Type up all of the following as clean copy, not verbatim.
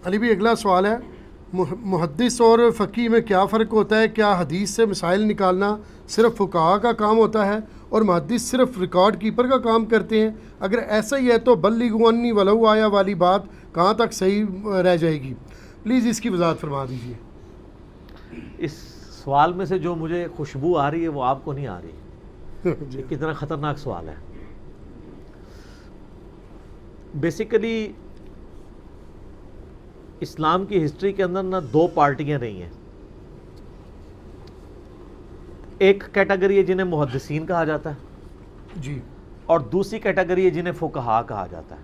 علی بھی اگلا سوال ہے، محدث اور فقیہ میں کیا فرق ہوتا ہے؟ کیا حدیث سے مسائل نکالنا صرف فقہاء کا کام ہوتا ہے اور محدث صرف ریکارڈ کیپر کا کام کرتے ہیں؟ اگر ایسا ہی ہے تو بلغوا عنی ولو آیا والی بات کہاں تک صحیح رہ جائے گی؟ پلیز اس کی وضاحت فرما دیجیے۔ اس سوال میں سے جو مجھے خوشبو آ رہی ہے وہ آپ کو نہیں آ رہی۔ یہ کتنا خطرناک سوال ہے۔ بیسیکلی اسلام کی ہسٹری کے اندر نا دو پارٹیاں رہی ہیں۔ ایک کیٹیگری ہے جنہیں محدثین کہا جاتا ہے جی، اور دوسری کیٹیگری ہے جنہیں فقہاء کہا جاتا ہے۔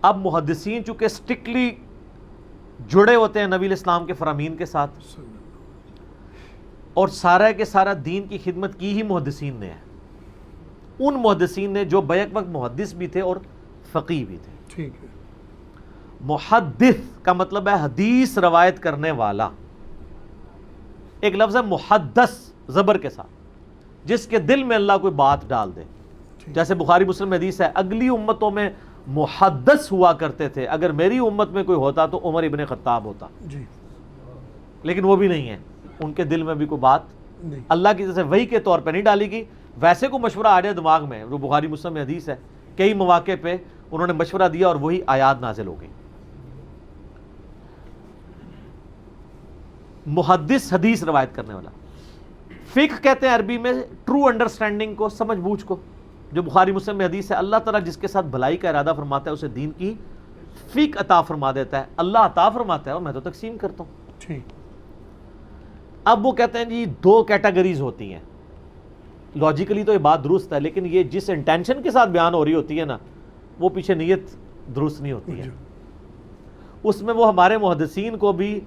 اب محدثین چونکہ اسٹرکٹلی جڑے ہوتے ہیں نبی الاسلام کے فرامین کے ساتھ، اور سارا کے سارا دین کی خدمت کی ہی محدثین نے ہے، ان محدثین نے جو بیک وقت محدث بھی تھے اور فقیہ بھی تھے۔ ٹھیک ہے۔ محدث کا مطلب ہے حدیث روایت کرنے والا۔ ایک لفظ ہے محدث زبر کے ساتھ، جس کے دل میں اللہ کوئی بات ڈال دے۔ جیسے بخاری مسلم میں حدیث ہے، اگلی امتوں میں محدث ہوا کرتے تھے، اگر میری امت میں کوئی ہوتا تو عمر ابن خطاب ہوتا، جی، لیکن وہ بھی نہیں ہے، ان کے دل میں بھی کوئی بات نہیں۔ اللہ کی جیسے وحی کے طور پہ نہیں ڈالی گئی، ویسے کو مشورہ آ جائے دماغ میں، وہ بخاری مسلم میں حدیث ہے، کئی مواقع پہ انہوں نے مشورہ دیا اور وہی آیات نازل ہو گئی۔ محدث حدیث روایت کرنے والا۔ فقہ کہتے ہیں عربی میں ٹرو انڈرسٹینڈنگ کو، سمجھ بوجھ کو۔ جو بخاری مسلم میں حدیث ہے، اللہ تعالیٰ جس کے ساتھ بھلائی کا ارادہ فرماتا ہے اسے دین کی فقہ عطا فرما دیتا ہے۔ اللہ عطا فرماتا ہے اور میں تو تقسیم کرتا ہوں۔ ٹھیک۔ اب وہ کہتے ہیں جی دو کیٹیگریز ہوتی ہیں۔ لاجیکلی تو یہ بات درست ہے، لیکن یہ جس انٹینشن کے ساتھ بیان ہو رہی ہوتی ہے نا، وہ پیچھے نیت درست نہیں ہوتی ہے۔ اس میں وہ ہمارے محدثین کو بھی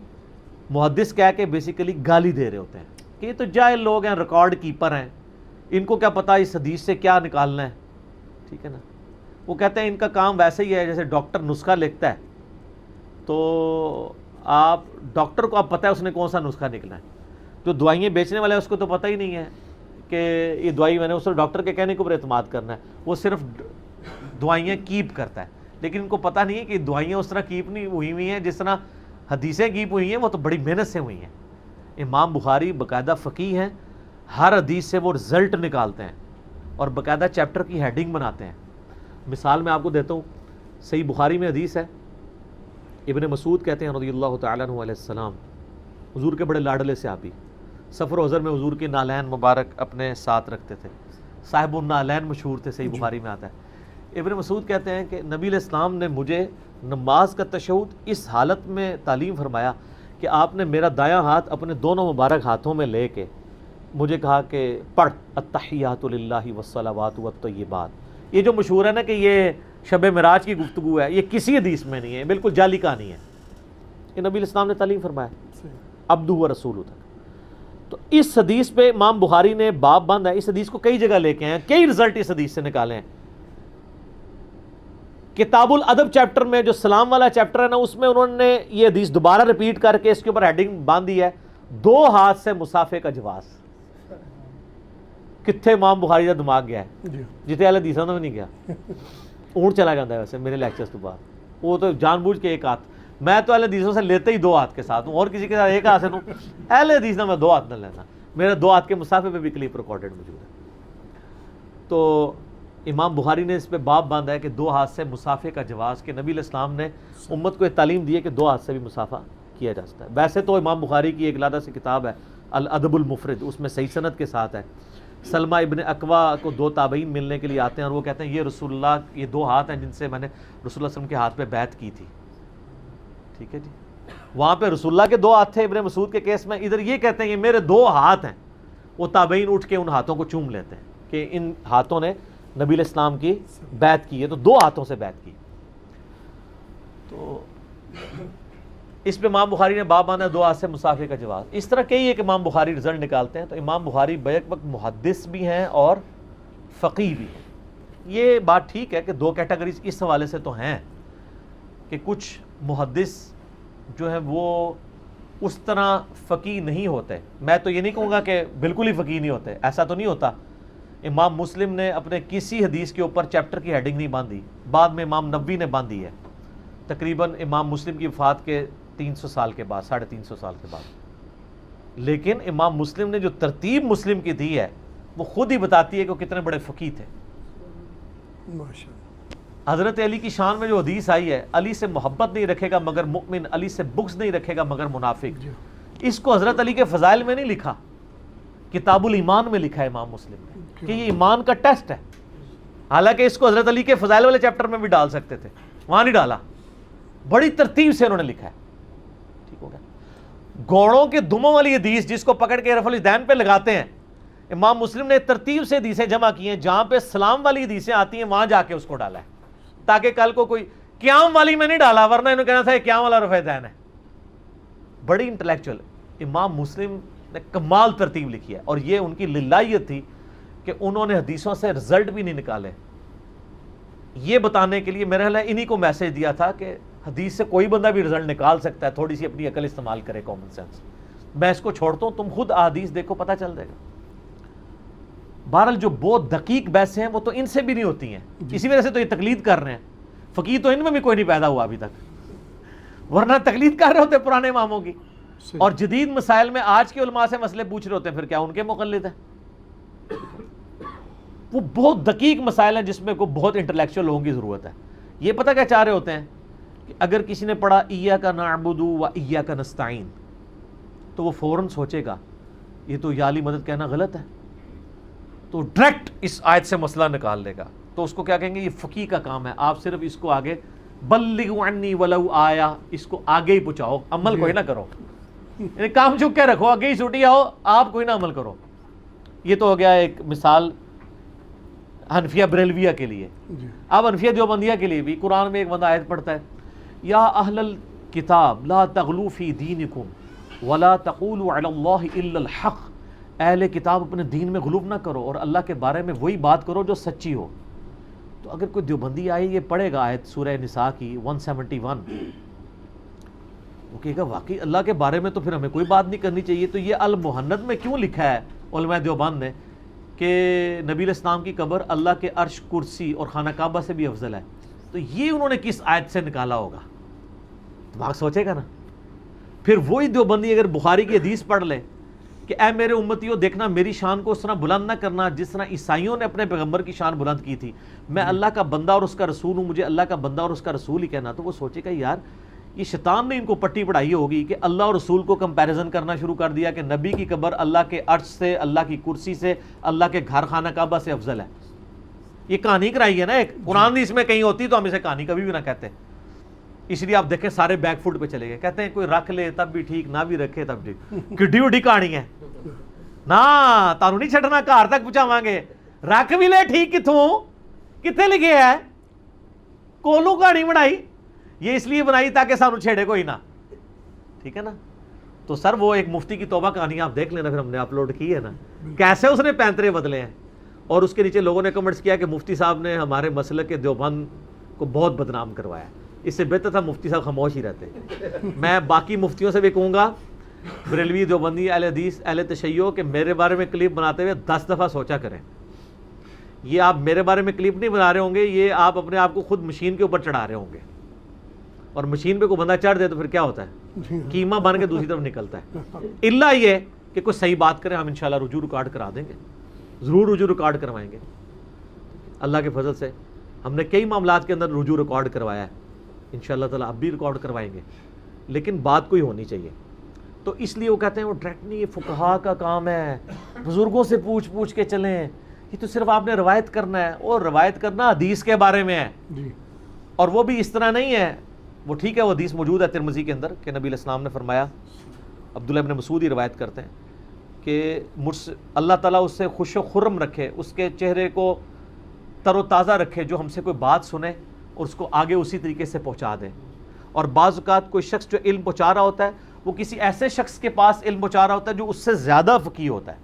محدث کہہ کے بیسیکلی گالی دے رہے ہوتے ہیں کہ یہ تو جاہل لوگ ہیں، ریکارڈ کیپر ہیں، ان کو کیا پتا اس حدیث سے کیا نکالنا ہے، ٹھیک ہے نا۔ وہ کہتے ہیں ان کا کام ویسے ہی ہے جیسے ڈاکٹر نسخہ لکھتا ہے تو آپ ڈاکٹر کو اب پتہ ہے اس نے کون سا نسخہ نکلا ہے، جو دوائیاں بیچنے والے ہیں اس کو تو پتہ ہی نہیں ہے کہ یہ دوائی میں نے اس ڈاکٹر کے کہنے کے اوپر اعتماد کرنا ہے، وہ صرف دوائیاں کیپ کرتا ہے، لیکن ان کو پتہ نہیں ہے کہ دوائیاں اس طرح کیپ نہیں ہوئی ہوئی ہیں جس طرح حدیثیں کیپ ہوئی ہیں، وہ تو بڑی محنت سے ہوئی ہیں۔ امام بخاری باقاعدہ فقیہ ہیں، ہر حدیث سے وہ رزلٹ نکالتے ہیں اور باقاعدہ چیپٹر کی ہیڈنگ بناتے ہیں۔ مثال میں آپ کو دیتا ہوں، صحیح بخاری میں حدیث ہے، ابن مسعود کہتے ہیں رضی اللہ تعالیٰ عنہ علیہ السلام، حضور کے بڑے لاڈلے صحابی، سفر و حضر میں حضور کے نالین مبارک اپنے ساتھ رکھتے تھے، صاحب النالین مشہور تھے، صحیح بخاری میں آتا ہے۔ ابن مسعود کہتے ہیں کہ نبی علیہ السلام نے مجھے نماز کا تشہد اس حالت میں تعلیم فرمایا کہ آپ نے میرا دایاں ہاتھ اپنے دونوں مبارک ہاتھوں میں لے کے مجھے کہا کہ پڑھ التحیات للہ والصلوات والطیبات۔ یہ جو مشہور ہے نا کہ یہ شب معراج کی گفتگو ہے، یہ کسی حدیث میں نہیں ہے، بالکل جعلی کہانی ہے، یہ نبی علیہ السلام نے تعلیم فرمایا عبدہ و رسولہ تک۔ تو اس حدیث پہ امام بخاری نے باب باندھا ہے، اس حدیث کو کئی جگہ لے کے ہیں، کئی رزلٹ اس حدیث سے نکالے ہیں۔ کتاب الادب چیپٹر میں جو سلام والا چیپٹر ہے نا، اس میں انہوں نے یہ حدیث دوبارہ ریپیٹ کر کے اس کے اوپر ہیڈنگ باندھی ہے، دو ہاتھ سے مسافے کا جواز۔ کتنے امام بخاری کا دماغ گیا ہے، جتنے اہل حدیثاں میں نہیں گیا، اونٹ چلا جاتا ہے ویسے میرے لیکچرز تو بعد، وہ تو جان بوجھ کے ایک ہاتھ، میں تو اہل حدیثوں سے لیتے ہی دو ہاتھ کے ساتھ ہوں، اور کسی کے ساتھ ایک ہاتھ سے دوں، اہل حدیث نہ میں دو ہاتھ نہ لینا، میرے دو ہاتھ کے مسافے پہ بھی کلپ ریکارڈڈ موجود ہے۔ تو امام بخاری نے اس پہ باب باندھا ہے کہ دو ہاتھ سے مسافے کا جواز، کہ نبی علیہ السلام نے امت کو یہ تعلیم دی ہے کہ دو ہاتھ سے بھی مسافہ کیا جا سکتا ہے۔ ویسے تو امام بخاری کی ایک علیحدہ سی کتاب ہے الادب المفرد، اس میں صحیح سند کے ساتھ ہے۔ سلمہ ابن اکوا کو دو تابعین ملنے کے لیے آتے ہیں اور وہ کہتے ہیں یہ رسول اللہ، یہ دو ہاتھ ہیں جن سے میں نے رسول اللہ صلی اللہ علیہ وسلم کے ہاتھ پہ بیعت کی تھی، ٹھیک ہے جی۔ وہاں پہ رسول اللہ کے دو ہاتھ تھے ابن مسعود کے کیس میں، ادھر یہ کہتے ہیں یہ میرے دو ہاتھ ہیں۔ وہ تابعین اٹھ کے ان ہاتھوں کو چوم لیتے ہیں کہ ان ہاتھوں نے نبی علیہ السلام کی بیعت کی ہے، تو دو ہاتھوں سے بیعت کی۔ تو اس پہ امام بخاری نے باب باندھا دو ہاتھ سے مسافے کا جواز۔ اس طرح کئی ایک امام بخاری رزلٹ نکالتے ہیں، تو امام بخاری بیک وقت محدث بھی ہیں اور فقیہ بھی ہیں۔ یہ بات ٹھیک ہے کہ دو کیٹیگریز اس حوالے سے تو ہیں کہ کچھ محدث جو ہیں وہ اس طرح فقیہ نہیں ہوتے۔ میں تو یہ نہیں کہوں گا کہ بالکل ہی فقیہ نہیں ہوتے، ایسا تو نہیں ہوتا۔ امام مسلم نے اپنے کسی حدیث کے اوپر چیپٹر کی ہیڈنگ نہیں باندھی، بعد میں امام نبوی نے باندھی ہے، تقریباً امام مسلم کی وفات کے 300 سال کے بعد، 350 سال کے بعد. لیکن امام مسلم نے جو ترتیب مسلم کی دی ہے وہ خود ہی بتاتی ہے کہ وہ کتنے بڑے فقیہ تھے. حضرت علی کی شان میں جو حدیث آئی ہے، علی سے محبت نہیں رکھے گا مگر مؤمن، علی سے بغض نہیں رکھے گا مگر منافق، اس کو حضرت علی کے فضائل میں نہیں لکھا، کتاب الایمان میں لکھا ہے امام مسلم نے کہ یہ ایمان کا ٹیسٹ ہے. حالانکہ اس کو حضرت علی کے فضائل والے چیپٹر میں بھی ڈال سکتے تھے، وہاں نہیں ڈالا. بڑی ترتیب سے انہوں نے لکھا ہے. ٹھیک ہو گیا. گھوڑوں کے دموں والی حدیث جس کو پکڑ کے رفع الیدین پہ لگاتے ہیں، امام مسلم نے ترتیب سے حدیثیں جمع کی ہیں، جہاں پہ سلام والی حدیثیں آتی ہیں وہاں جا کے اس کو ڈالا ہے، تاکہ کل کو کوئی قیام والی میں نہیں ڈالا، ورنہ انہوں نے کہنا تھا یہ قیام والا رفع الیدین ہے. بڑی انٹلیکچوئل امام مسلم نے کمال ترتیب لکھی ہے، اور یہ ان کی للہیت تھی کہ انہوں نے حدیثوں سے رزلٹ بھی نہیں نکالے. یہ بتانے کے لیے میرے خیال ہے انہی کو میسج دیا تھا کہ حدیث سے کوئی بندہ بھی رزلٹ نکال سکتا ہے، تھوڑی سی اپنی عقل استعمال کرے، کامن سینس. میں اس کو چھوڑتا ہوں، تم خود احادیث دیکھو، پتہ چل جائے گا. بہرحال جو بہت دقیق بحثیں ہیں وہ تو ان سے بھی نہیں ہوتی ہیں، اسی وجہ سے تو یہ تقلید کر رہے ہیں. فقیہ تو ان میں بھی کوئی نہیں پیدا ہوا ابھی تک، ورنہ تقلید کر رہے ہوتے پرانے اماموں کی. اور جدید مسائل میں آج کے علماء سے مسئلے پوچھ رہے ہوتے ہیں، پھر کیا ان کے مقلد ہیں؟ وہ بہت دقیق مسائل ہیں جس میں کو بہت انٹلیکچوئل لوگوں کی ضرورت ہے. یہ پتہ کیا چاہ رہے ہوتے ہیں کہ اگر کسی نے پڑھا ایاک نعبد و ایاک نستعین تو وہ فوراً سوچے گا یہ تو یا علی مدد کہنا غلط ہے، تو ڈائریکٹ اس آیت سے مسئلہ نکال لے گا. تو اس کو کیا کہیں گے؟ یہ فقیہ کا کام ہے، آپ صرف اس کو آگے بلغوا عنی ولو آیا، اس کو آگے ہی پہنچاؤ، عمل کوئی نہ کرو. یعنی کام چک کے رکھو، آگے ہی چھوٹی آؤ، آپ کوئی نہ عمل کرو. یہ تو ہو گیا ایک مثال حنفیہ بریلویہ کے لیے. اب حنفیہ دیوبندیہ کے لیے بھی قرآن میں ایک بندہ آیت پڑھتا ہے، یا اہل الکتاب لا تغلوا فی دینکم ولا تقولوا علی اللہ الا الحق. اہل کتاب اپنے دین میں غلو نہ کرو اور اللہ کے بارے میں وہی بات کرو جو سچی ہو. تو اگر کوئی دیوبندی آئے یہ پڑھے گا آیت سورہ نساء کی 171، وہ کہے گا واقعی اللہ کے بارے میں تو پھر ہمیں کوئی بات نہیں کرنی چاہیے. تو یہ المہند میں کیوں لکھا ہے علماء دیوبند نے کہ نبی علیہ السلام کی قبر اللہ کے عرش، کرسی اور خانہ کعبہ سے بھی افضل ہے؟ تو یہ انہوں نے کس آیت سے نکالا ہوگا؟ دماغ سوچے گا نا. پھر وہی دیوبندی اگر بخاری کی حدیث پڑھ لے کہ اے میرے امتیوں دیکھنا میری شان کو اس طرح بلند نہ کرنا جس طرح عیسائیوں نے اپنے پیغمبر کی شان بلند کی تھی، میں اللہ کا بندہ اور اس کا رسول ہوں، مجھے اللہ کا بندہ اور اس کا رسول ہی کہنا. تو وہ سوچے گا یار یہ شیطان نے ان کو پٹی پڑھائی ہوگی کہ اللہ اور رسول کو کمپیریزن کرنا شروع کر دیا کہ نبی کی قبر اللہ کے عرش سے، اللہ کی کرسی سے، اللہ کے گھر خانہ کعبہ سے افضل ہے. یہ کہانی کرائی ہے نا ایک، قرآن اس میں کہیں ہوتی تو ہم اسے کہانی کبھی بھی نہ کہتے. اس لیے آپ دیکھیں سارے بیک فوٹ پہ چلے گئے، کہتے ہیں کوئی رکھ لے تب بھی ٹھیک، نہ بھی رکھے تب ٹھیک. کڈی وڈی کہانی ہے نا، تانوں نہیں چھڈنا، گھر تک پہنچاواں گے. رکھ بھی لے ٹھیک، کتوں کتنے لکھے ہے؟ کولو کہانی بنائی، یہ اس لیے بنائی تاکہ سانو چھیڑے کوئی نہ. ٹھیک ہے نا. تو سر وہ ایک مفتی کی توبہ کہانی آپ دیکھ لینا، پھر ہم نے اپلوڈ کی ہے نا، کیسے اس نے پینترے بدلے ہیں. اور اس کے نیچے لوگوں نے کمنٹس کیا کہ مفتی صاحب نے ہمارے مسلک کے دیوبند کو بہت بدنام کروایا. اس سے بہتر تھا مفتی صاحب خاموش ہی رہتے. میں باقی مفتیوں سے بھی کہوں گا، بریلوی، دیوبندی، اہل حدیث، اہل تشیع، کہ میرے بارے میں کلپ بناتے ہوئے 10 دفعہ سوچا کریں. یہ آپ میرے بارے میں کلپ نہیں بنا رہے ہوں گے، یہ آپ اپنے آپ کو خود مشین کے اوپر چڑھا رہے ہوں گے. اور مشین پہ کوئی بندہ چڑھ دے تو پھر کیا ہوتا ہے؟ قیمہ بن کے دوسری طرف نکلتا ہے. اللہ یہ کہ کوئی صحیح بات کرے، ہم انشاءاللہ رجوع ریکارڈ کرا دیں گے، ضرور رجوع ریکارڈ کروائیں گے. اللہ کے فضل سے ہم نے کئی معاملات کے اندر رجوع ریکارڈ کروایا ہے، انشاءاللہ تعالیٰ اب بھی ریکارڈ کوائیں گے. لیکن بات کوئی ہونی چاہیے. تو اس لیے وہ کہتے ہیں وہ ڈائریکٹ نہیں، یہ فقہا کا کام ہے، بزرگوں سے پوچھ پوچھ کے چلیں. یہ تو صرف آپ نے روایت کرنا ہے، اور روایت کرنا حدیث کے بارے میں ہے. اور وہ بھی اس طرح نہیں ہے. وہ ٹھیک ہے، وہ حدیث موجود ہے ترمذی کے اندر کہ نبی علیہ السلام نے فرمایا، عبداللہ ابن مسعود ہی روایت کرتے ہیں کہ اللہ تعالیٰ اس سے خوش و خرم رکھے، اس کے چہرے کو تر و تازہ رکھے جو ہم سے کوئی بات سنے اور اس کو آگے اسی طریقے سے پہنچا دیں. اور بعض اوقات کوئی شخص جو علم پہنچا رہا ہوتا ہے وہ کسی ایسے شخص کے پاس علم پہنچا رہا ہوتا ہے جو اس سے زیادہ فقیہ ہوتا ہے.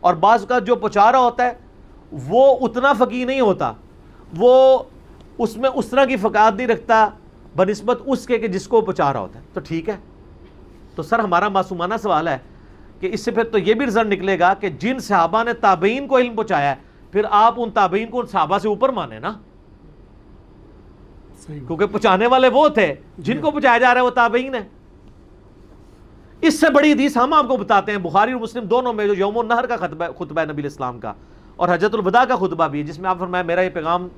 اور بعض اوقات جو پہنچا رہا ہوتا ہے وہ اتنا فقیہ نہیں ہوتا، وہ اس میں اس طرح کی فقاہت نہیں رکھتا بنسبت اس کے کہ جس کو پہنچا رہا ہوتا ہے. تو ٹھیک ہے. تو سر ہمارا معصومانہ سوال ہے کہ اس سے پھر تو یہ بھی رزلٹ نکلے گا کہ جن صحابہ نے تابعین کو علم پہنچایا ہے، پھر آپ ان تابعین کو ان صحابہ سے اوپر مانیں نا. کیونکہ پہنچانے والے وہ تھے جن کو پہنچایا جا رہا ہے وہ تابعین ہیں. اس سے بڑی حدیث ہم آپ کو بتاتے ہیں بخاری اور مسلم دونوں میں جو یوم النہر کا خطبہ ہے نبی اسلام کا اور حجۃ الوداع کا خطبہ بھی ہے, جس میں آپ فرمایا میرا یہ پیغام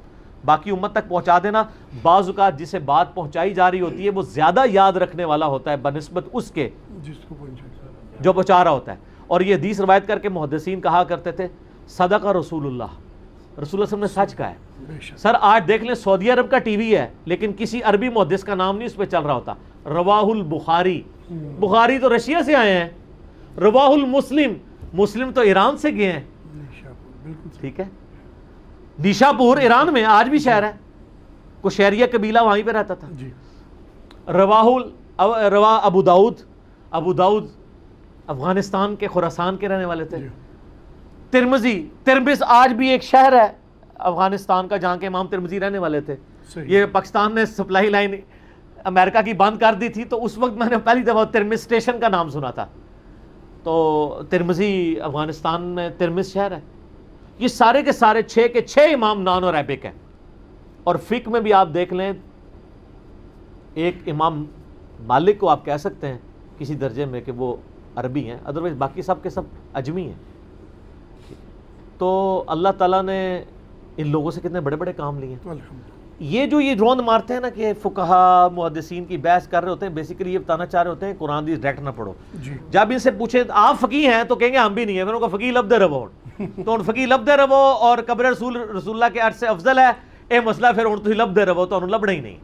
باقی امت تک پہنچا دینا. بعض اوقات جسے بات پہنچائی جا رہی ہوتی ہے وہ زیادہ یاد رکھنے والا ہوتا ہے بنسبت اس کے جو پہنچا رہا ہوتا ہے. اور یہ حدیث روایت کر کے محدثین کہا کرتے تھے صدق رسول اللہ, رسول اللہ صلی اللہ علیہ وسلم نے سچ کہا ہے. سر آج دیکھ لیں سعودی عرب کا ٹی وی ہے لیکن کسی عربی محدث کا نام نہیں اس پہ چل رہا ہوتا. رواہ البخاری, بخاری تو رشیا سے آئے ہیں. رواہ المسلم, مسلم تو ایران سے گئے ہیں. ٹھیک ہے, نیشا پور ایران میں آج بھی شہر ہے, کوئی شہریہ قبیلہ وہیں پہ رہتا تھا. رواہ ابو داؤد, ابو داؤد افغانستان کے خراسان کے رہنے والے تھے. ترمذی, ترمذ آج بھی ایک شہر ہے افغانستان کا جہاں کے امام ترمذی رہنے والے تھے. یہ پاکستان نے سپلائی لائن امریکہ کی بند کر دی تھی تو اس وقت میں نے پہلی دفعہ ترمذ اسٹیشن کا نام سنا تھا. تو ترمذی افغانستان میں ترمذ شہر ہے. یہ سارے کے سارے 6 کے 6 امام نان اور عربک ہیں. اور فقہ میں بھی آپ دیکھ لیں ایک امام مالک کو آپ کہہ سکتے ہیں کسی درجے میں کہ وہ عربی ہیں, ادروائز باقی سب کے سب اجمی ہیں. تو اللہ تعالیٰ نے ان لوگوں سے کتنے بڑے بڑے کام لیے ہیں. یہ جو یہ روند مارتے ہیں نا کہ فقہا محدثین کی بحث کر رہے ہوتے ہیں, بیسیکلی یہ بتانا چاہ رہے ہوتے ہیں قرآن دی ڈائریکٹ نہ پڑھو. جب ان سے پوچھیں آپ فقیہ ہیں تو کہیں گے ہم بھی نہیں ہیں. میں نے کہا فقیہ لفظ رہو تو فقیہ لفظ رہو اور قبر رسول اللہ کے عرش سے افضل ہے اے مسئلہ پھر تھی لفظ رہو تو لبنا ہی نہیں.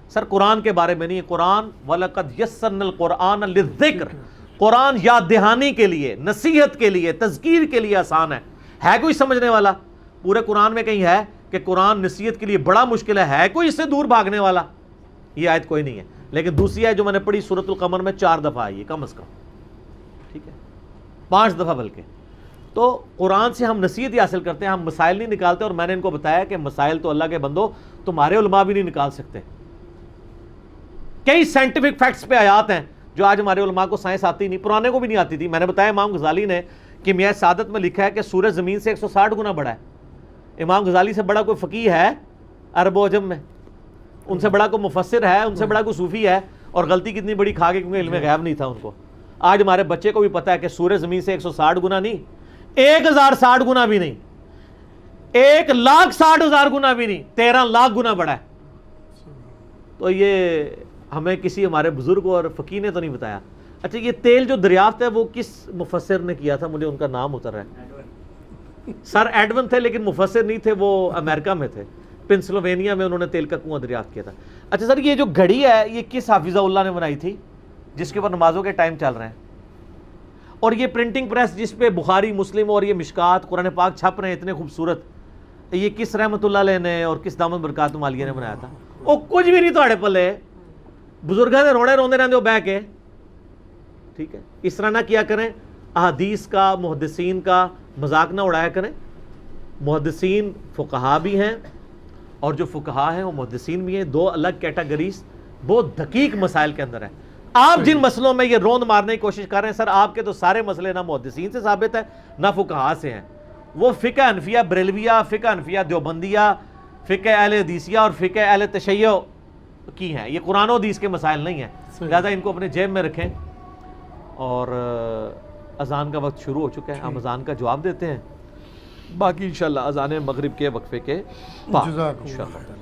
سر قرآن کے بارے میں نہیں, قرآن وَلَقَدْ يَسَّرْنَا الْقُرْآنَ لِلذِّكْرِ, قرآن یاد دہانی کے لیے, نصیحت کے لیے, تذکیر کے لیے آسان ہے. ہے کوئی سمجھنے والا پورے قرآن میں کہیں ہے کہ قرآن نصیحت کے لیے بڑا مشکل ہے کوئی اس سے دور بھاگنے والا؟ یہ آیت کوئی نہیں ہے. لیکن دوسری آیت جو میں نے پڑھی سورۃ القمر میں 4 دفعہ آئی ہے کم از کم, ٹھیک ہے 5 دفعہ بلکہ. تو قرآن سے ہم نصیحت ہی حاصل کرتے ہیں, ہم مسائل نہیں نکالتے. اور میں نے ان کو بتایا کہ مسائل تو اللہ کے بندو تمہارے علماء بھی نہیں نکال سکتے. کئی سائنٹیفک فیکٹس پہ آیات ہیں جو آج ہمارے علماء کو سائنس آتی نہیں, پرانے کو بھی نہیں آتی تھی. میں نے بتایا امام غزالی نے کیمیائے سعادت میں لکھا ہے کہ سورج زمین سے 160 گنا بڑا ہے. امام غزالی سے بڑا کوئی فقیہ ہے عرب و عجم میں؟ ان سے بڑا کوئی مفسر ہے؟ ان سے بڑا کوئی صوفی ہے؟ اور غلطی کتنی بڑی کھا گئے کیونکہ علم غیب نہیں تھا ان کو. آج ہمارے بچے کو بھی پتا ہے کہ سورج زمین سے 160 گنا نہیں, 1060 گنا بھی نہیں, 1,60,000 گنا بھی نہیں, 13 لاکھ گنا بڑا ہے. تو یہ ہمیں کسی ہمارے بزرگ اور فقیہ نے تو نہیں بتایا. اچھا یہ تیل جو دریافت ہے وہ کس مفسر نے کیا تھا؟ مجھے ان کا نام اتر رہا ہے. سر ایڈون تھے لیکن مفسر نہیں تھے, وہ امریکہ میں تھے, پنسلوینیا میں انہوں نے تیل کا کنواں دریافت کیا تھا. اچھا سر یہ جو گھڑی ہے یہ کس حافظہ اللہ نے بنائی تھی جس کے اوپر نمازوں کے ٹائم چل رہے ہیں؟ اور یہ پرنٹنگ پریس جس پہ بخاری مسلم اور یہ مشکات قرآن پاک چھپ رہے ہیں اتنے خوبصورت, یہ کس رحمت اللہ علیہ نے اور کس دامن برکات مالیہ نے بنایا تھا؟ وہ کچھ بھی نہیں تھوڑے پلے, بزرگاں نے رونے روندے رہندے ہو بہ کے. ٹھیک ہے, اس طرح نہ کیا کریں, احادیث کا محدثین کا مذاق نہ اڑایا کریں. محدثین فقہا بھی ہیں اور جو فقہا ہیں وہ محدثین بھی ہیں, 2 الگ کیٹیگریز بہت دقیق مسائل کے اندر ہیں. آپ جن مسئلوں میں یہ روند مارنے کی کوشش کر رہے ہیں سر, آپ کے تو سارے مسئلے نہ محدثین سے ثابت ہے نہ فقہا سے ہیں. وہ فقہ حنفیہ بریلویہ, فقہ حنفیہ دیوبندیہ, فقہ اہل حدیثیہ اور فقہ اہل تشیع کی ہیں. یہ قرآن و حدیث کے مسائل نہیں ہیں, لہذا ان کو اپنے جیب میں رکھیں. اور اذان کا وقت شروع ہو چکا ہے, ہم اذان کا جواب دیتے ہیں, باقی انشاءاللہ اذان مغرب کے وقفے کے بعد انشاءاللہ.